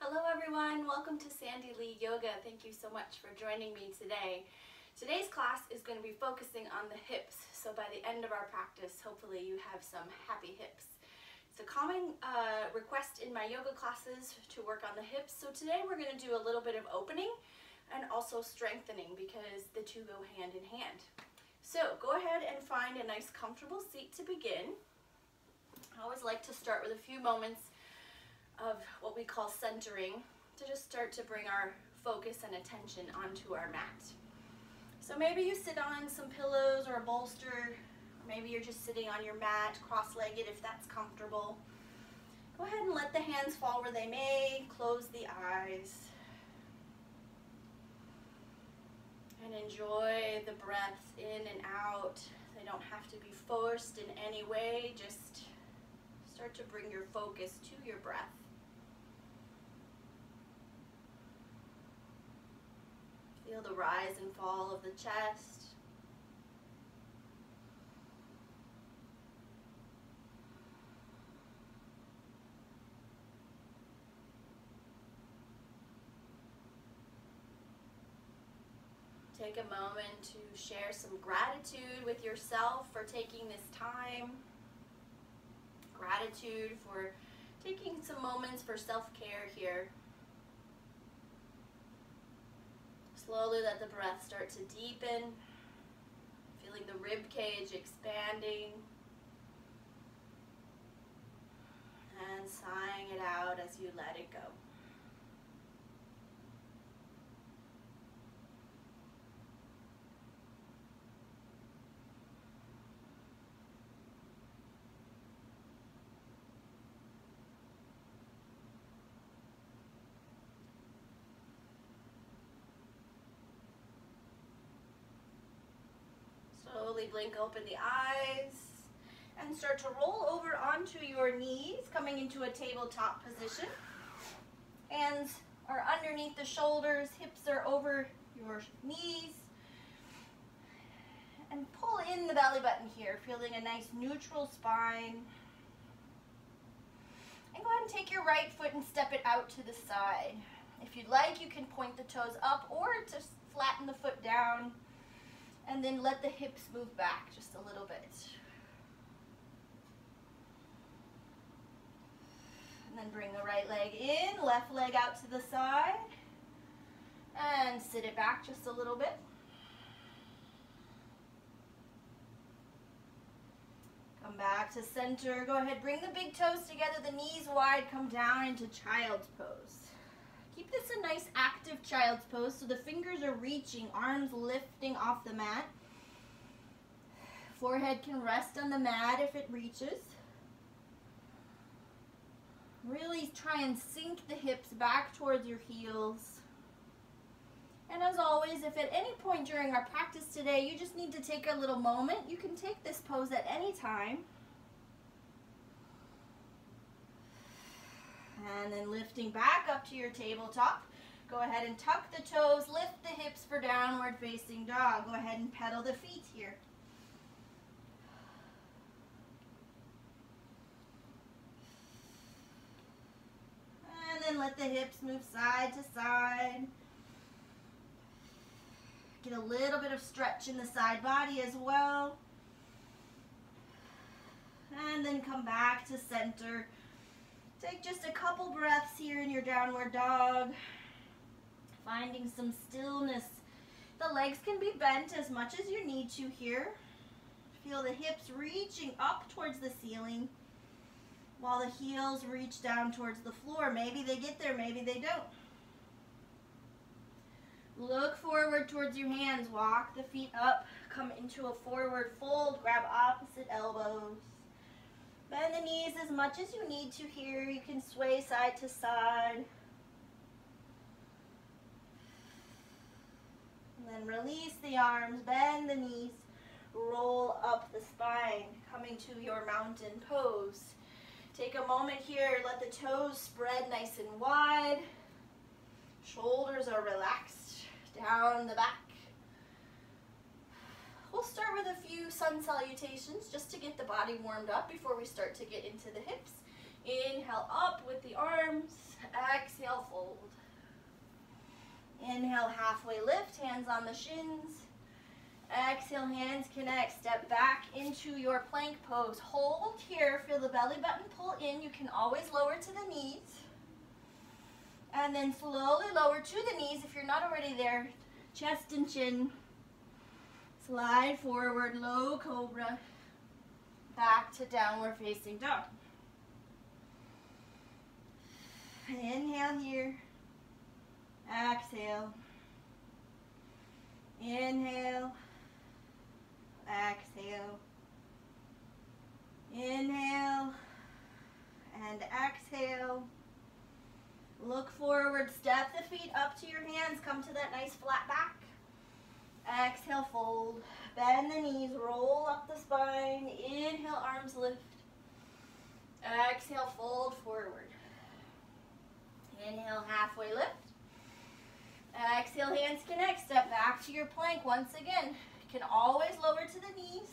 Hello everyone, welcome to Sandy Lee Yoga. Thank you so much for joining me today. Today's class is going to be focusing on the hips, so by the end of our practice, hopefully you have some happy hips. It's a common request in my yoga classes to work on the hips, so today we're going to do a little bit of opening and also strengthening because the two go hand in hand. So go ahead and find a nice comfortable seat to begin. I always like to start with a few moments of what we call centering to just start to bring our focus and attention onto our mat. So maybe you sit on some pillows or a bolster, or maybe you're just sitting on your mat, cross-legged if that's comfortable. Go ahead and let the hands fall where they may, close the eyes, and enjoy the breath in and out. They don't have to be forced in any way, just start to bring your focus to your breath. Feel the rise and fall of the chest. Take a moment to share some gratitude with yourself for taking this time. Gratitude for taking some moments for self-care here. Slowly let the breath start to deepen, feeling the rib cage expanding, and sighing it out as you let it go. Slowly blink open the eyes and start to roll over onto your knees, coming into a tabletop position. Hands are underneath the shoulders, hips are over your knees. And pull in the belly button here, feeling a nice neutral spine. And go ahead and take your right foot and step it out to the side. If you'd like, you can point the toes up or just flatten the foot down. And then let the hips move back just a little bit. And then bring the right leg in, left leg out to the side. And sit it back just a little bit. Come back to center. Go ahead, bring the big toes together, the knees wide, come down into child's pose. Keep this a nice active child's pose so the fingers are reaching, arms lifting off the mat. Forehead can rest on the mat if it reaches. Really try and sink the hips back towards your heels. And as always, if at any point during our practice today you just need to take a little moment, you can take this pose at any time. And then lifting back up to your tabletop. Go ahead and tuck the toes, lift the hips for downward facing dog. Go ahead and pedal the feet here. And then let the hips move side to side. Get a little bit of stretch in the side body as well. And then come back to center. Take just a couple breaths here in your downward dog, finding some stillness. The legs can be bent as much as you need to here. Feel the hips reaching up towards the ceiling while the heels reach down towards the floor. Maybe they get there, maybe they don't. Look forward towards your hands. Walk the feet up, come into a forward fold, grab opposite elbows. Bend the knees as much as you need to here. You can sway side to side. And then release the arms, bend the knees, roll up the spine, coming to your mountain pose. Take a moment here, let the toes spread nice and wide. Shoulders are relaxed down the back. We'll start with a few sun salutations just to get the body warmed up before we start to get into the hips. Inhale up with the arms. Exhale, fold. Inhale, halfway lift, hands on the shins. Exhale, hands connect. Step back into your plank pose. Hold here, feel the belly button pull in. You can always lower to the knees. And then slowly lower to the knees if you're not already there. Chest and chin. Slide forward, low cobra. Back to downward facing dog. Inhale here. Exhale. Inhale. Exhale. Inhale. And exhale. Look forward, step the feet up to your hands, come to that nice flat back. Exhale, fold. Bend the knees, roll up the spine. Inhale, arms lift. Exhale, fold forward. Inhale, halfway lift. Exhale, hands connect. Step back to your plank once again. You can always lower to the knees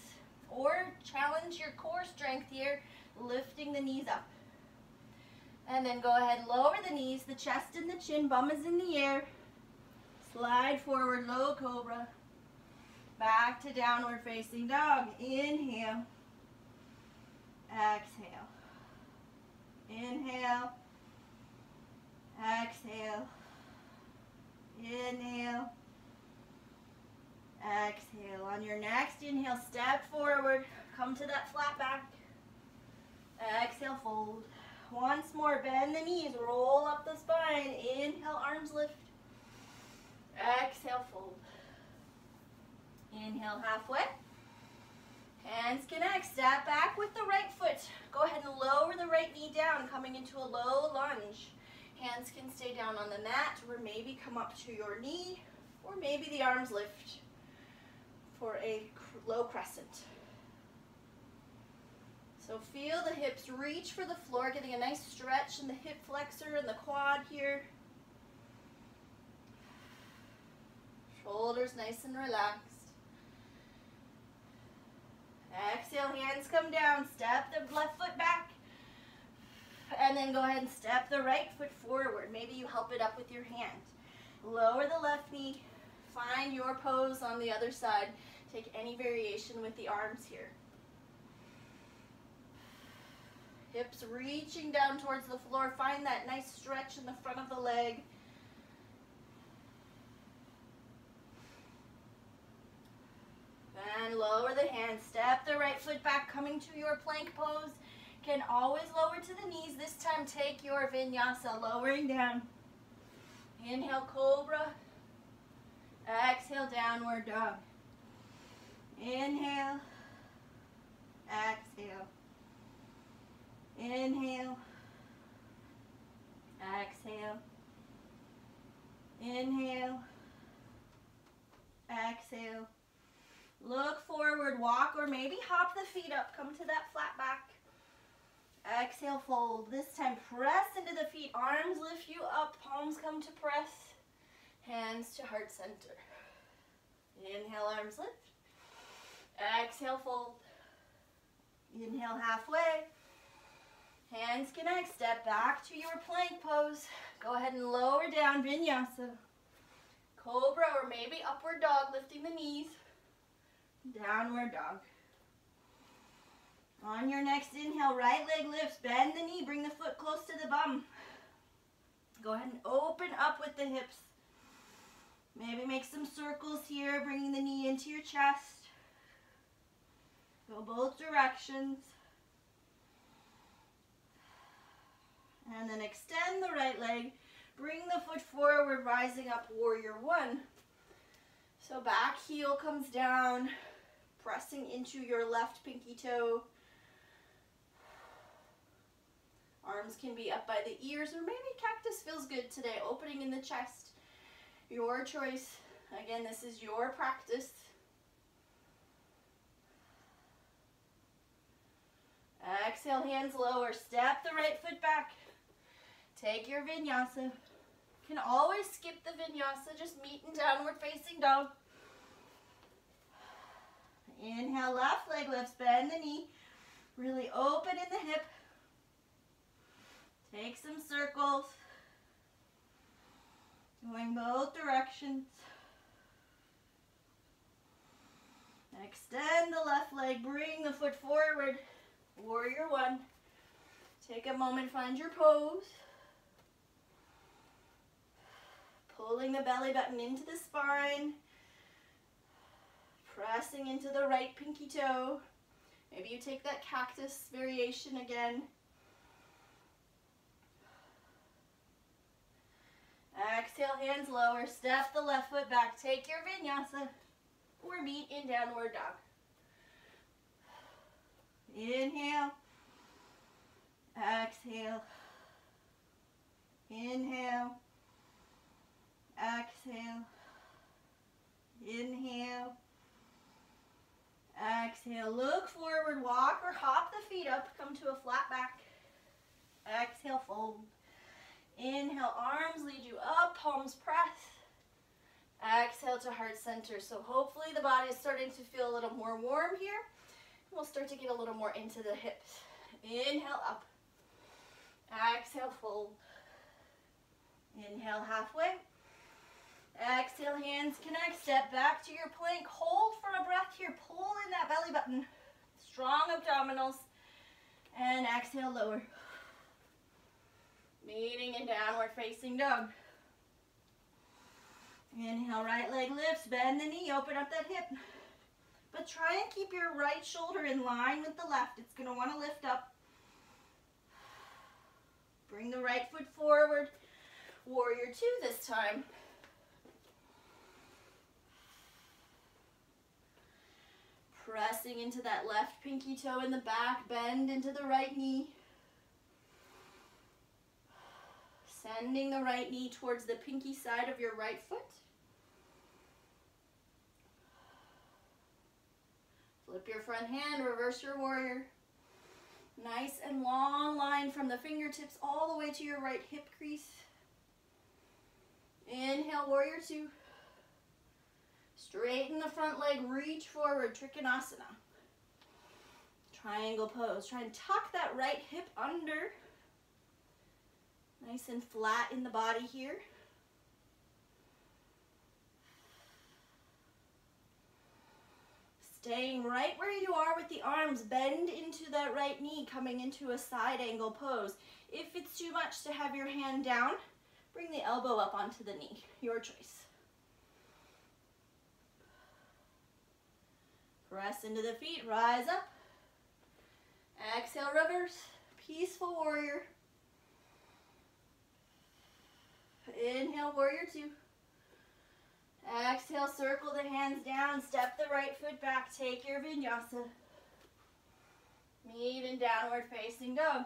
or challenge your core strength here, lifting the knees up. And then go ahead, lower the knees, the chest and the chin, bum is in the air. Slide forward, low cobra. Back to downward facing dog. Inhale. Exhale. Inhale. Exhale. Inhale. Exhale. On your next inhale, step forward. Come to that flat back. Exhale, fold. Once more, bend the knees, roll up the spine. Inhale, arms lift. Exhale, fold. Inhale, halfway. Hands connect, step back with the right foot. Go ahead and lower the right knee down, coming into a low lunge. Hands can stay down on the mat, or maybe come up to your knee, or maybe the arms lift for a low crescent. So feel the hips reach for the floor, getting a nice stretch in the hip flexor and the quad here. Shoulders nice and relaxed. Exhale, hands come down, step the left foot back. And then go ahead and step the right foot forward. Maybe you help it up with your hand. Lower the left knee. Find your pose on the other side. Take any variation with the arms here. Hips reaching down towards the floor. Find that nice stretch in the front of the leg. And lower the hands. Step the right foot back, coming to your plank pose. Can always lower to the knees. This time take your vinyasa, lowering down. Inhale, cobra. Exhale, downward dog. Inhale. Exhale. Inhale. Exhale. Inhale. Exhale. Look forward, walk, or maybe hop the feet up. Come to that flat back. Exhale, fold. This time, press into the feet. Arms lift you up. Palms come to press. Hands to heart center. Inhale, arms lift. Exhale, fold. Inhale, halfway. Hands connect. Step back to your plank pose. Go ahead and lower down, vinyasa. Cobra or maybe upward dog, lifting the knees. Downward dog. On your next inhale, right leg lifts, bend the knee, bring the foot close to the bum. Go ahead and open up with the hips. Maybe make some circles here, bringing the knee into your chest. Go both directions. And then extend the right leg, bring the foot forward, rising up, warrior one. So back heel comes down, pressing into your left pinky toe. Arms can be up by the ears, or maybe cactus feels good today, opening in the chest. Your choice. Again, this is your practice. Exhale, hands lower. Step the right foot back. Take your vinyasa. Can always skip the vinyasa, just meet in downward facing dog. Inhale, left leg lifts, bend the knee. Really open in the hip. Take some circles. Going both directions. Extend the left leg, bring the foot forward. Warrior one. Take a moment, find your pose. Pulling the belly button into the spine. Pressing into the right pinky toe. Maybe you take that cactus variation again. Exhale, hands lower. Step the left foot back. Take your vinyasa or meet in downward dog. Inhale. Exhale. Inhale. Exhale. Inhale. Exhale. Look forward. Walk or hop the feet up. Come to a flat back. Exhale. Fold. Inhale. Arms lead you up. Palms press. Exhale to heart center. So hopefully the body is starting to feel a little more warm here. We'll start to get a little more into the hips. Inhale up. Exhale, fold. Inhale, halfway. Exhale, hands connect. Step back to your plank. Hold for a breath here. Pull in that belly button. Strong abdominals. And exhale, lower. Meeting in downward facing dog. Inhale, right leg lifts. Bend the knee. Open up that hip. But try and keep your right shoulder in line with the left. It's going to want to lift up. Bring the right foot forward. Warrior two this time. Pressing into that left pinky toe in the back. Bend into the right knee. Sending the right knee towards the pinky side of your right foot. Flip your front hand, reverse your warrior. Nice and long line from the fingertips all the way to your right hip crease. Inhale, warrior two. Straighten the front leg, reach forward, Trikonasana. Triangle pose. Try and tuck that right hip under. Nice and flat in the body here. Staying right where you are with the arms, bend into that right knee, coming into a side angle pose. If it's too much to have your hand down, bring the elbow up onto the knee, your choice. Press into the feet, rise up. Exhale, reverse, peaceful warrior. Inhale, warrior two. Exhale, circle the hands down, step the right foot back, take your vinyasa. Meet in downward facing dog.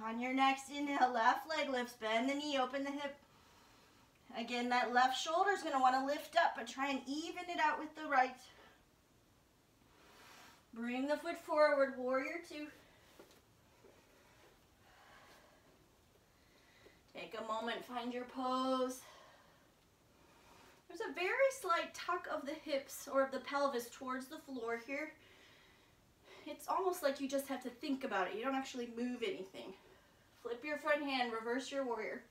On your next inhale, left leg lifts, bend the knee, open the hip. Again, that left shoulder is going to want to lift up, but try and even it out with the right. Bring the foot forward, warrior two. Take a moment, find your pose. There's a very slight tuck of the hips or of the pelvis towards the floor here. It's almost like you just have to think about it. You don't actually move anything. Flip your front hand, reverse your warrior.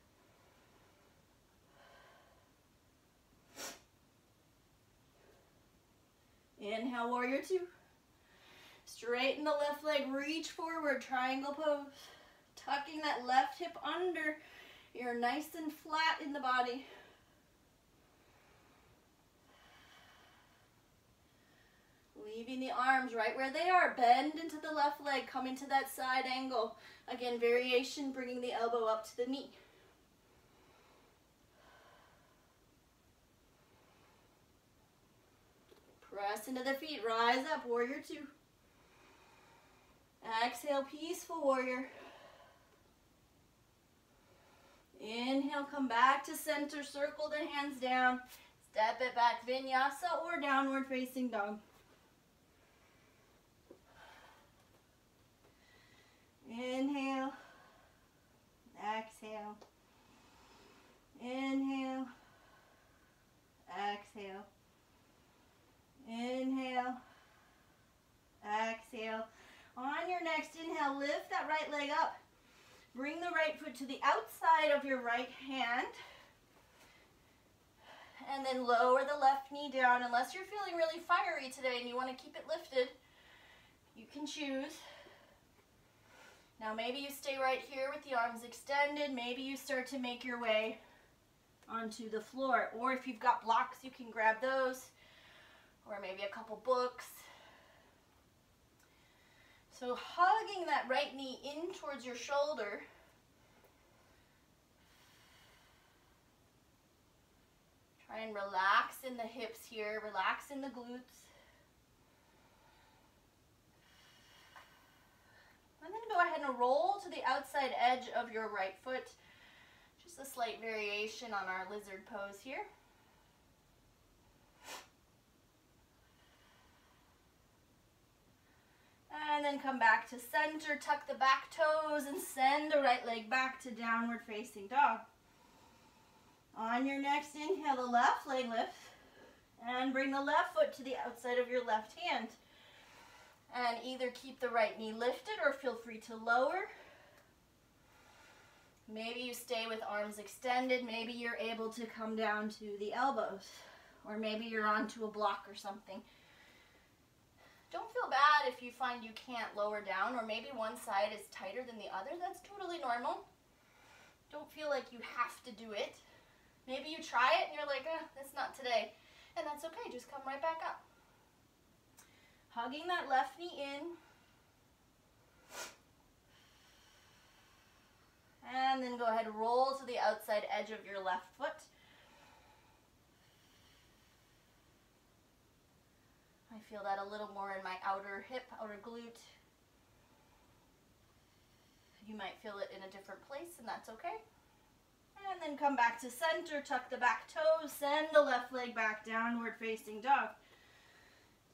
Inhale, warrior two. Straighten the left leg, reach forward, triangle pose. Tucking that left hip under. You're nice and flat in the body. Leaving the arms right where they are. Bend into the left leg, come into that side angle. Again, variation, bringing the elbow up to the knee. Press into the feet, rise up, warrior two. Exhale, peaceful warrior. Inhale, come back to center, circle the hands down. Step it back, vinyasa or downward facing dog. Inhale, exhale, inhale, exhale, inhale, exhale. On your next inhale, lift that right leg up. Bring the right foot to the outside of your right hand. And then lower the left knee down. Unless you're feeling really fiery today and you want to keep it lifted, you can choose. Now maybe you stay right here with the arms extended. Maybe you start to make your way onto the floor. Or if you've got blocks, you can grab those. Or maybe a couple books. So hugging that right knee in towards your shoulder. Try and relax in the hips here, relax in the glutes. And then go ahead and roll to the outside edge of your right foot. Just a slight variation on our lizard pose here. And then come back to center, tuck the back toes, and send the right leg back to downward facing dog. On your next inhale, the left leg lifts, and bring the left foot to the outside of your left hand. And either keep the right knee lifted or feel free to lower. Maybe you stay with arms extended. Maybe you're able to come down to the elbows, or maybe you're onto a block or something. Don't feel bad if you find you can't lower down, or maybe one side is tighter than the other. That's totally normal. Don't feel like you have to do it. Maybe you try it and you're like, that's not today. And that's okay, just come right back up. Hugging that left knee in. And then go ahead and roll to the outside edge of your left foot. I feel that a little more in my outer hip, outer glute. You might feel it in a different place, and that's okay. And then come back to center, tuck the back toes, send the left leg back, downward facing dog.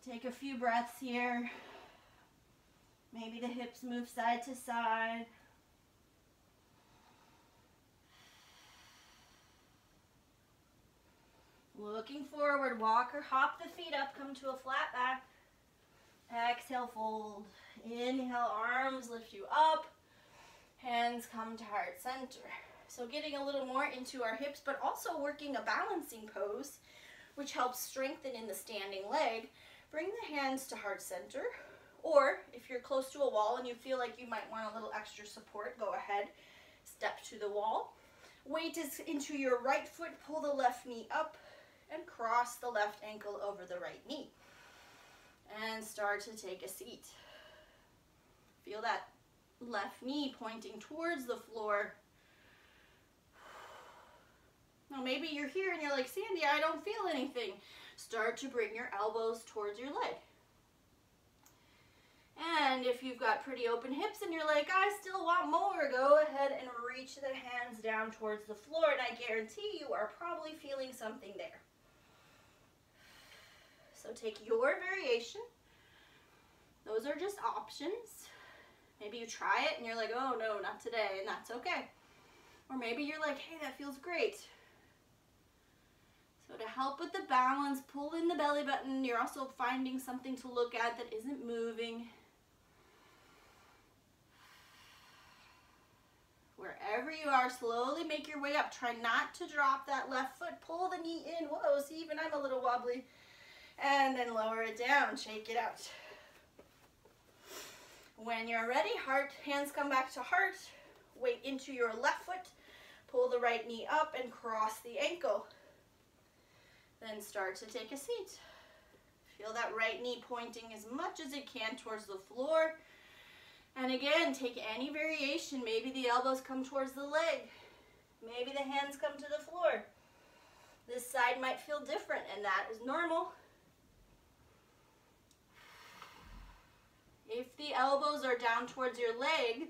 Take a few breaths here. Maybe the hips move side to side. Looking forward, walk or hop the feet up, come to a flat back. Exhale, fold. Inhale, arms lift you up. Hands come to heart center. So getting a little more into our hips, but also working a balancing pose, which helps strengthen in the standing leg. Bring the hands to heart center, or if you're close to a wall and you feel like you might want a little extra support, go ahead, step to the wall. Weight is into your right foot, pull the left knee up, and cross the left ankle over the right knee. And start to take a seat. Feel that left knee pointing towards the floor. Now maybe you're here and you're like, Sandy, I don't feel anything. Start to bring your elbows towards your leg. And if you've got pretty open hips and you're like, I still want more, go ahead and reach the hands down towards the floor, and I guarantee you are probably feeling something there. So take your variation. Those are just options. Maybe you try it and you're like, oh no, not today, and that's okay. Or maybe you're like, hey, that feels great. So to help with the balance, pull in the belly button. You're also finding something to look at that isn't moving. Wherever you are, slowly make your way up. Try not to drop that left foot. Pull the knee in. Whoa, see, even I'm a little wobbly. And then lower it down. Shake it out. When you're ready, heart, hands come back to heart. Weight into your left foot. Pull the right knee up and cross the ankle. Then start to take a seat. Feel that right knee pointing as much as it can towards the floor. And again, take any variation. Maybe the elbows come towards the leg. Maybe the hands come to the floor. This side might feel different, and that is normal. If the elbows are down towards your leg,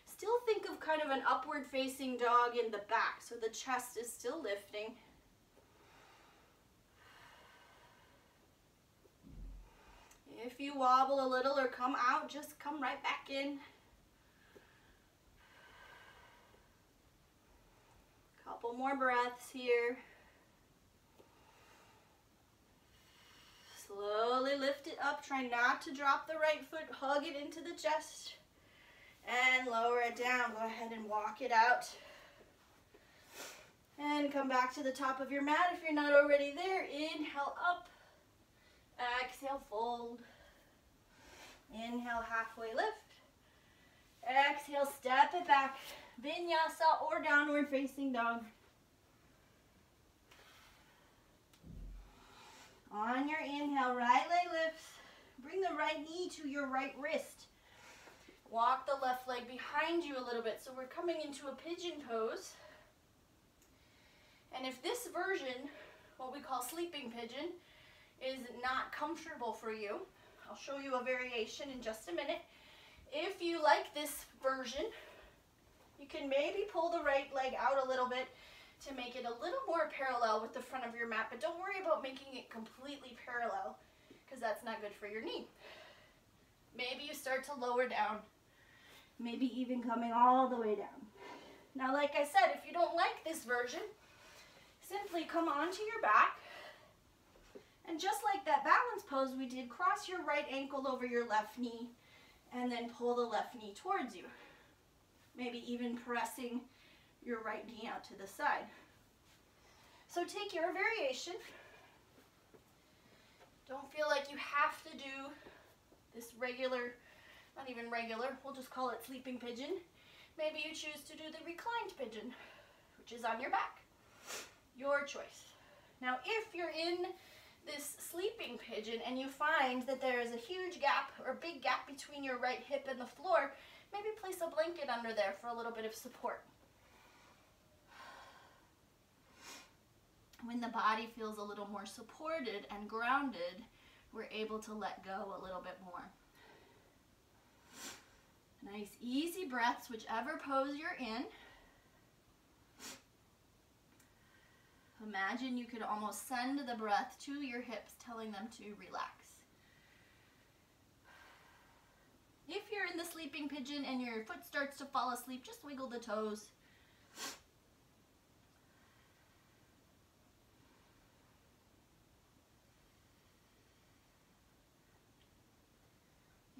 still think of kind of an upward facing dog in the back, so the chest is still lifting. If you wobble a little or come out, just come right back in. Couple more breaths here. Slowly lift it up. Try not to drop the right foot. Hug it into the chest. And lower it down. Go ahead and walk it out. And come back to the top of your mat if you're not already there. Inhale up. Exhale, fold. Inhale, halfway lift. Exhale, step it back. Vinyasa or downward facing dog. On your inhale, right leg lifts. Bring the right knee to your right wrist. Walk the left leg behind you a little bit. So we're coming into a pigeon pose. And if this version, what we call sleeping pigeon, is not comfortable for you, I'll show you a variation in just a minute. If you like this version, you can maybe pull the right leg out a little bit to make it a little more parallel with the front of your mat, but don't worry about making it completely parallel because that's not good for your knee. Maybe you start to lower down, maybe even coming all the way down. Now, like I said, if you don't like this version, simply come onto your back, and just like that balance pose we did, cross your right ankle over your left knee and then pull the left knee towards you. Maybe even pressing your right knee out to the side. So take your variation. Don't feel like you have to do this regular, not even regular, we'll just call it sleeping pigeon. Maybe you choose to do the reclined pigeon, which is on your back. Your choice. Now, if you're in this sleeping pigeon and you find that there is a huge gap or big gap between your right hip and the floor, maybe place a blanket under there for a little bit of support. When the body feels a little more supported and grounded, we're able to let go a little bit more. Nice, easy breaths, whichever pose you're in. Imagine you could almost send the breath to your hips, telling them to relax. If you're in the sleeping pigeon and your foot starts to fall asleep, just wiggle the toes.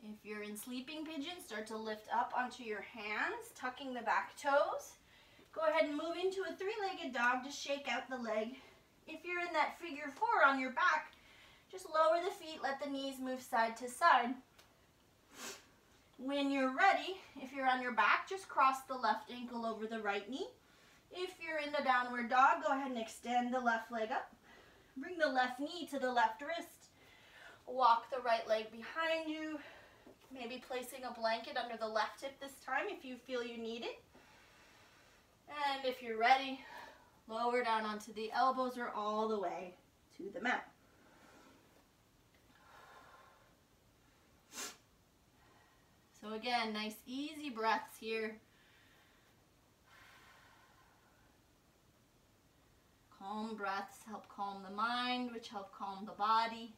If you're in sleeping pigeon, start to lift up onto your hands, tucking the back toes. Go ahead and move into a three-legged dog to shake out the leg. If you're in that figure four on your back, just lower the feet, let the knees move side to side. When you're ready, if you're on your back, just cross the left ankle over the right knee. If you're in the downward dog, go ahead and extend the left leg up. Bring the left knee to the left wrist. Walk the right leg behind you. Maybe placing a blanket under the left hip this time if you feel you need it. And if you're ready, lower down onto the elbows or all the way to the mat. So again, nice easy breaths here. Calm breaths help calm the mind, which help calm the body.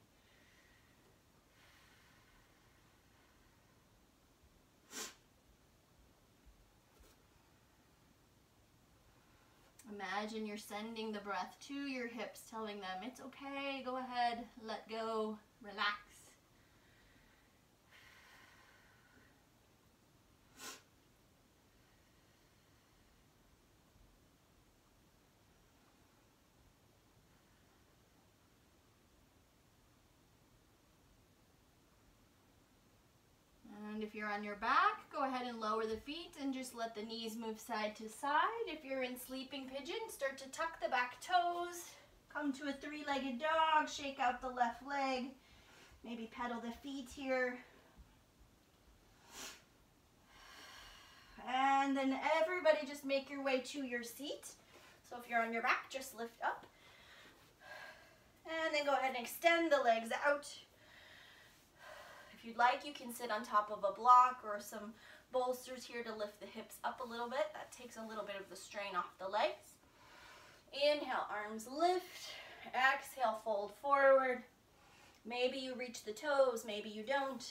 Imagine you're sending the breath to your hips, telling them it's okay, go ahead, let go, relax. And if you're on your back, go ahead and lower the feet and just let the knees move side to side. If you're in sleeping pigeon, start to tuck the back toes. Come to a three-legged dog, shake out the left leg. Maybe pedal the feet here. And then everybody just make your way to your seat. So if you're on your back, just lift up. And then go ahead and extend the legs out. If you'd like, you can sit on top of a block or some bolsters here to lift the hips up a little bit. That takes a little bit of the strain off the legs. Inhale, arms lift. Exhale, fold forward. Maybe you reach the toes, maybe you don't.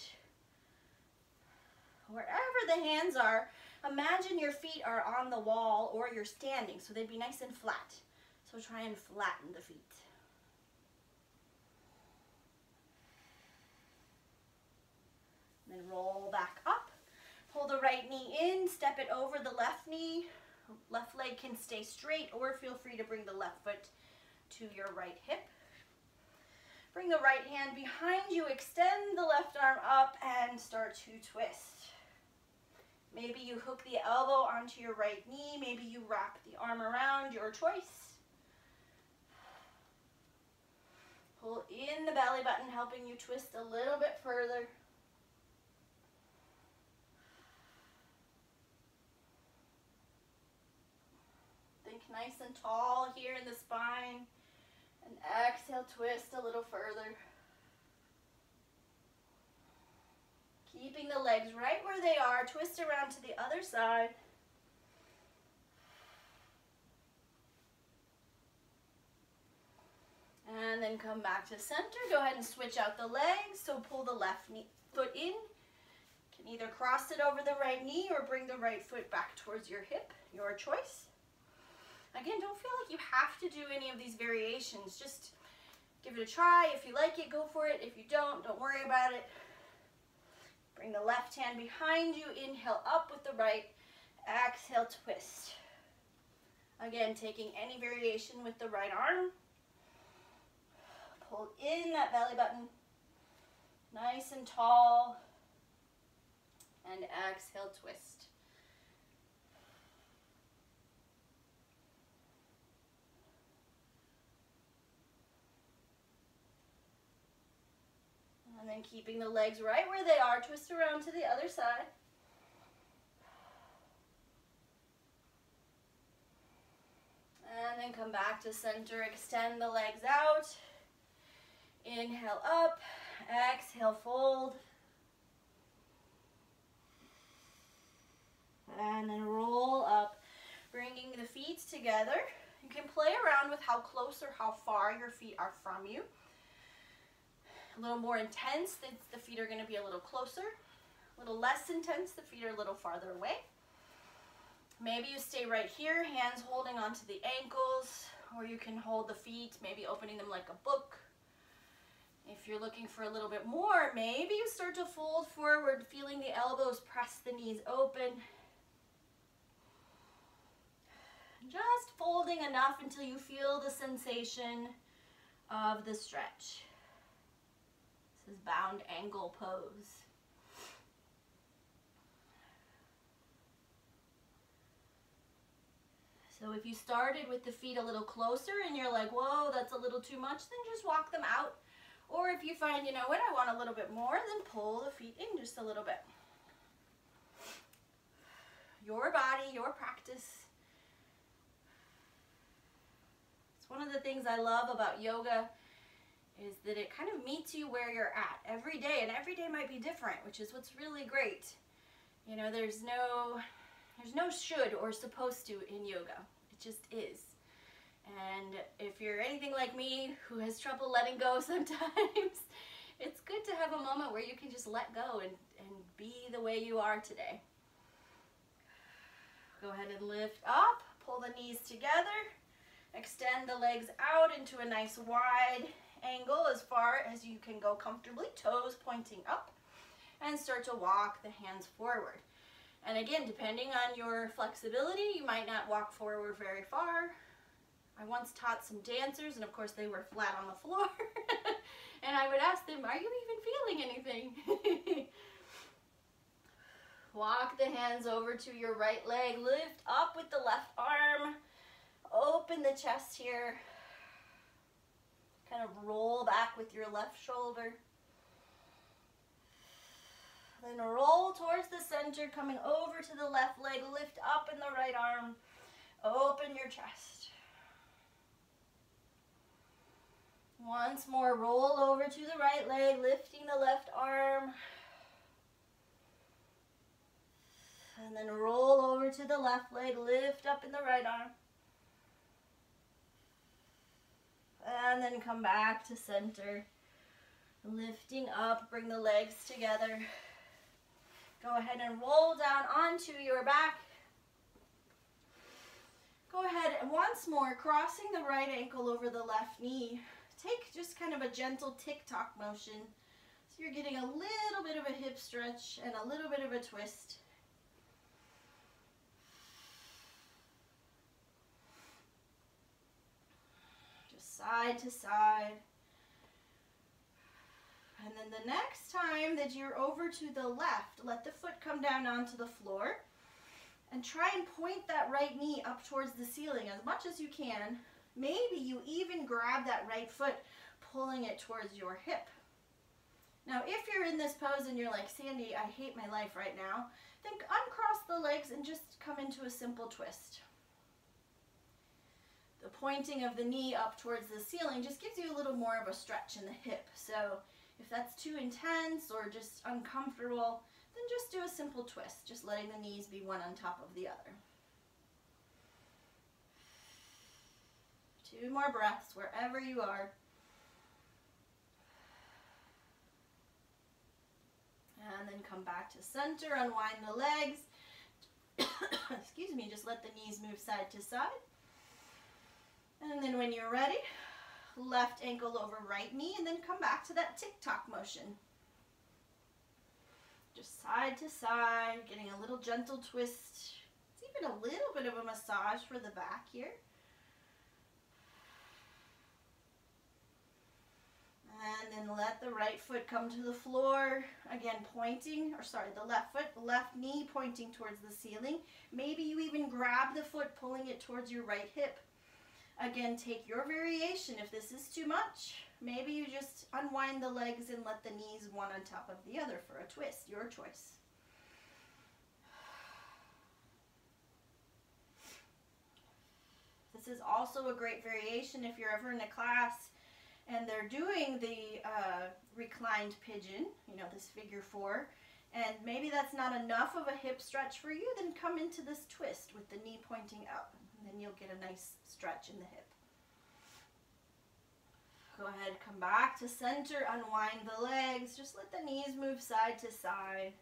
Wherever the hands are, imagine your feet are on the wall or you're standing, so they'd be nice and flat. So try and flatten the feet. Then roll back up. Pull the right knee in, step it over the left knee. Left leg can stay straight, or feel free to bring the left foot to your right hip. Bring the right hand behind you, extend the left arm up, and start to twist. Maybe you hook the elbow onto your right knee, maybe you wrap the arm around, your choice. Pull in the belly button, helping you twist a little bit further. Think nice and tall here in the spine. And exhale, twist a little further. Keeping the legs right where they are, twist around to the other side. And then come back to center. Go ahead and switch out the legs. So pull the left foot in. You can either cross it over the right knee or bring the right foot back towards your hip, your choice. Again, don't feel like you have to do any of these variations. Just give it a try. If you like it, go for it. If you don't worry about it. Bring the left hand behind you. Inhale up with the right. Exhale, twist. Again, taking any variation with the right arm. Pull in that belly button. Nice and tall. And exhale, twist. And then keeping the legs right where they are, twist around to the other side. And then come back to center, extend the legs out. Inhale up, exhale, fold. And then roll up, bringing the feet together. You can play around with how close or how far your feet are from you. A little more intense, the feet are going to be a little closer. A little less intense, the feet are a little farther away. Maybe you stay right here, hands holding onto the ankles, or you can hold the feet, maybe opening them like a book. If you're looking for a little bit more, maybe you start to fold forward, feeling the elbows press the knees open. Just folding enough until you feel the sensation of the stretch. This is bound angle pose. So if you started with the feet a little closer and you're like, whoa, that's a little too much, then just walk them out. Or if you find, you know what, I want a little bit more, then pull the feet in just a little bit. Your body, your practice. It's one of the things I love about yoga is that it kind of meets you where you're at every day, and every day might be different, which is what's really great. You know, there's no should or supposed to in yoga. It just is. And if you're anything like me who has trouble letting go sometimes, it's good to have a moment where you can just let go and be the way you are today. Go ahead and lift up, pull the knees together, extend the legs out into a nice wide angle as far as you can go comfortably, toes pointing up, and start to walk the hands forward. And again, depending on your flexibility, you might not walk forward very far. I once taught some dancers, and of course they were flat on the floor, and I would ask them, are you even feeling anything? Walk the hands over to your right leg, lift up with the left arm, open the chest here, kind of roll back with your left shoulder. Then roll towards the center, coming over to the left leg, lift up in the right arm, open your chest. Once more, roll over to the right leg, lifting the left arm. And then roll over to the left leg, lift up in the right arm. And then come back to center. Lifting up, bring the legs together. Go ahead and roll down onto your back. Go ahead and once more, crossing the right ankle over the left knee. Take just kind of a gentle tick-tock motion. So you're getting a little bit of a hip stretch and a little bit of a twist. side to side. And then the next time that you're over to the left, let the foot come down onto the floor and try and point that right knee up towards the ceiling as much as you can. Maybe you even grab that right foot, pulling it towards your hip. Now, if you're in this pose and you're like, Sandy, I hate my life right now, then uncross the legs and just come into a simple twist. The pointing of the knee up towards the ceiling just gives you a little more of a stretch in the hip. So if that's too intense or just uncomfortable, then just do a simple twist, just letting the knees be one on top of the other. 2 more breaths wherever you are. And then come back to center, unwind the legs. Excuse me, just let the knees move side to side. And then when you're ready, left ankle over right knee, and then come back to that tick-tock motion. Just side to side, getting a little gentle twist. It's even a little bit of a massage for the back here. And then let the right foot come to the floor. Again, the left foot, left knee pointing towards the ceiling. Maybe you even grab the foot, pulling it towards your right hip. Again, take your variation. If this is too much, maybe you just unwind the legs and let the knees one on top of the other for a twist, your choice. This is also a great variation if you're ever in a class and they're doing the reclined pigeon, this figure 4, and maybe that's not enough of a hip stretch for you, then come into this twist with the knee pointing up, and then you'll get a nice stretch in the hip. Go ahead, come back to center, unwind the legs, just let the knees move side to side.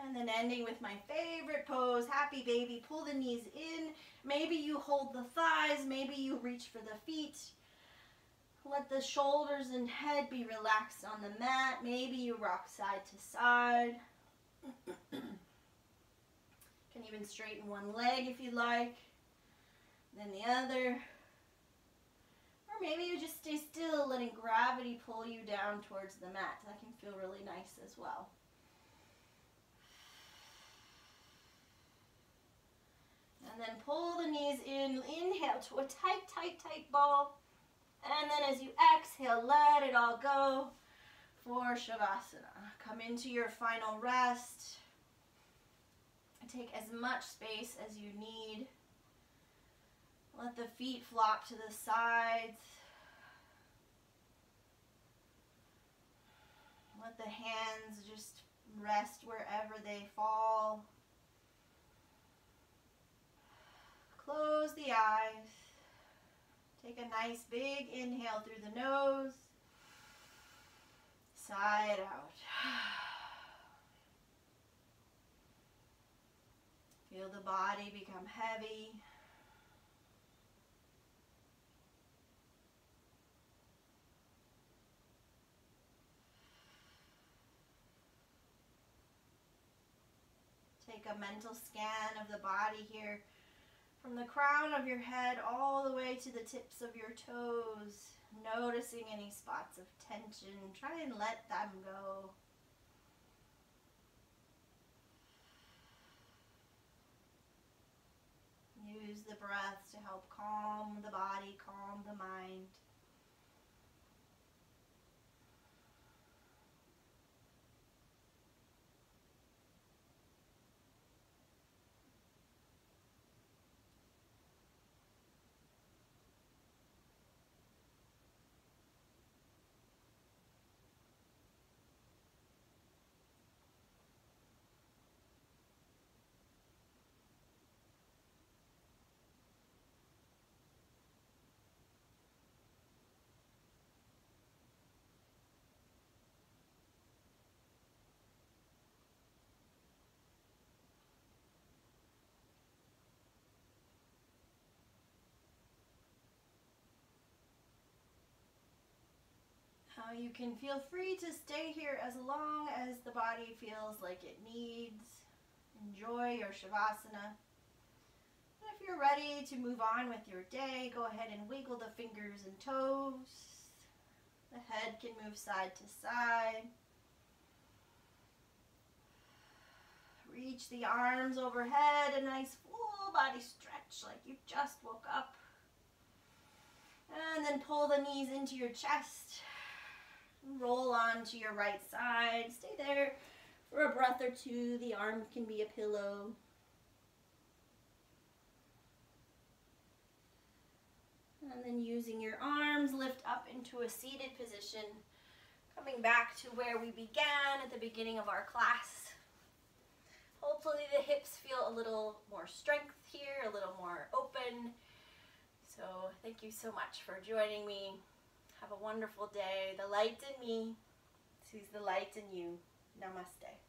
And then ending with my favorite pose, happy baby. Pull the knees in. Maybe you hold the thighs. Maybe you reach for the feet. Let the shoulders and head be relaxed on the mat. Maybe you rock side to side. Can even straighten one leg if you like. Then the other. Or maybe you just stay still, letting gravity pull you down towards the mat. That can feel really nice as well. And then pull the knees in, inhale to a tight, tight, tight ball. And then as you exhale, let it all go for Shavasana. Come into your final rest. Take as much space as you need. Let the feet flop to the sides. Let the hands just rest wherever they fall. Close the eyes. Take a nice big inhale through the nose. Sigh it out. Feel the body become heavy. Take a mental scan of the body here. From the crown of your head all the way to the tips of your toes, noticing any spots of tension. Try and let them go. Use the breath to help calm the body, calm the mind. Now you can feel free to stay here as long as the body feels like it needs. Enjoy your Shavasana. if you're ready to move on with your day, go ahead and wiggle the fingers and toes. The head can move side to side. Reach the arms overhead, a nice full body stretch like you just woke up. And then pull the knees into your chest. Roll onto your right side. Stay there for a breath or two. The arm can be a pillow. And then using your arms, lift up into a seated position. Coming back to where we began at the beginning of our class. Hopefully the hips feel a little more strength here, a little more open. So thank you so much for joining me. Have a wonderful day. The light in me sees the light in you. Namaste.